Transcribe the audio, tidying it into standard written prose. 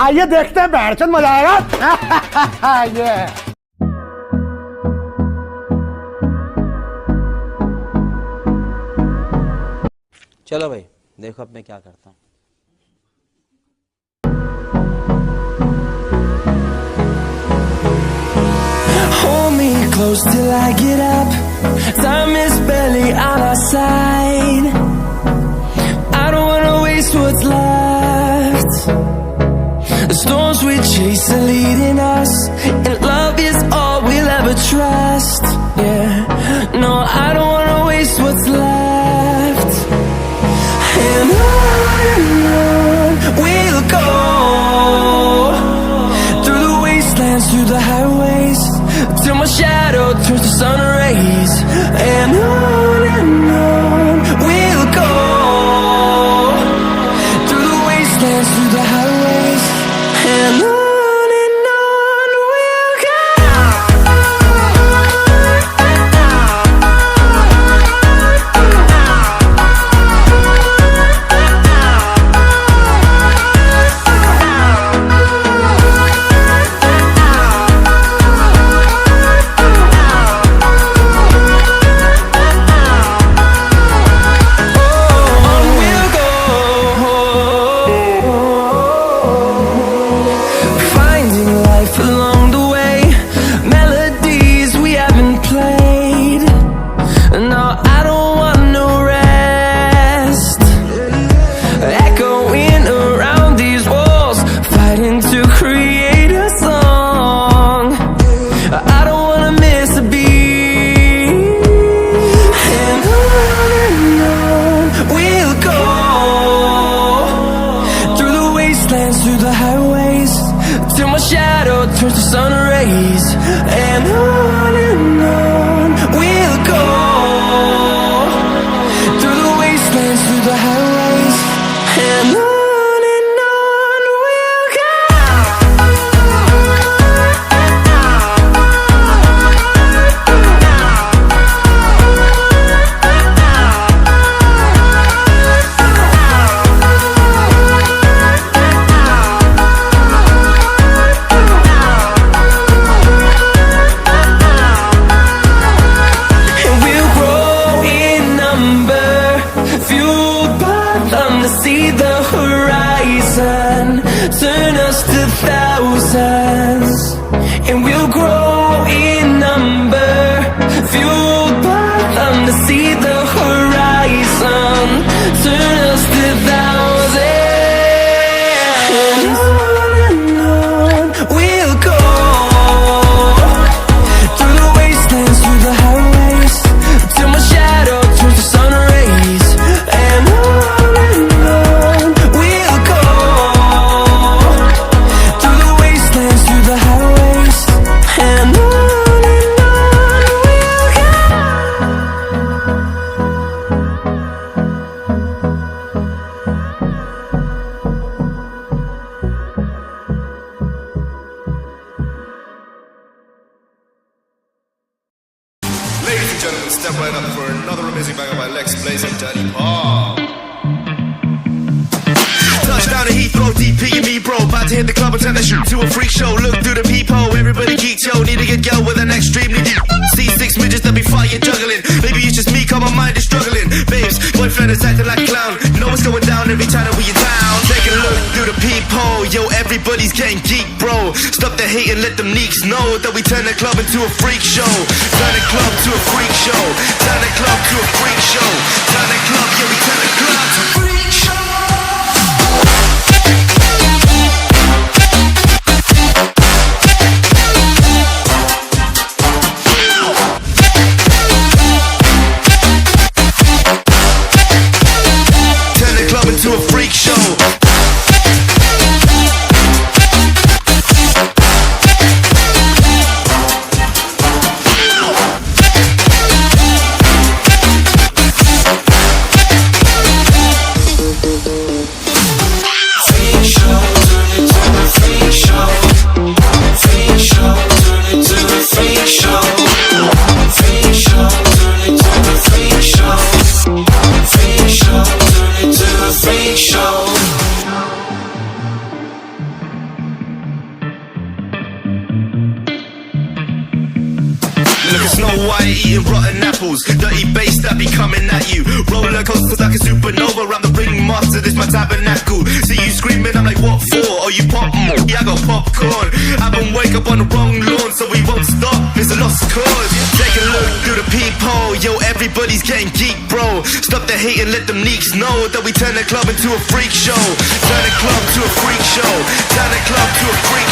आइए देखते हैं, बैठचंद मजा आएगा। ये चलो भाई, देखो अब मैं क्या करता हूँ। Hold me close till I get up. Time is barely on our side. I don't wanna waste what's left. The storms we chase are leading us, and love is all we'll ever trust. Yeah, no, I don't wanna waste what's left. And on we'll go, through the wastelands, through the highways, till my shadow turns to sun rays. And on we'll go, through the wastelands, through the highways, and on we'll go. Through the highways, till my shadow turns to sun rays. And on we'll go, through the wastelands, through the highways, and on we'll go. See the horizon, turn us to thousands, and we'll grow in number, fueled by them to see the horizon, turn us to thousands. And on we'll go, through the wastelands, through the highways, till my shadow turns to sun rays. And ladies and gentlemen, step right up for another amazing banger by Lex Blaze and Daddy Paul. Touchdown to Heathrow, DP and me, bro. About to hit the club and turn the shoot to a freak show. Look through the peephole, everybody geek, yo. Need to get girl with an extremely deep. See 6 midgets that be fighting, juggling. Maybe it's just me, cause my mind is struggling. Babes, boyfriend is acting like a clown. You know what's going down every time that we are down. Take a look through the peephole, yo. Everybody's getting geek, bro. Stop the hate and let them neeks know that we turn the club into a freak show. Turn the club to a freak show. Turn the club to a freak show. Turn the club, yeah, we turn the club to a freak show. To a freak show. like a Snow White eating rotten apples. Dirty bass that be coming at you. Roller coasters like a supernova. Around the ringmaster, this my tabernacle. See you screaming, I'm like, what for? Oh, you pop? Yeah, I got popcorn. I've been wake up on the wrong lawn, so we won't stop. It's a lost cause. Take a look through the peephole. Yo, everybody's getting geek, bro. Stop the hate and let them neeks know that we turn the club into a freak show. Turn the club to a freak show. Turn the club to a freak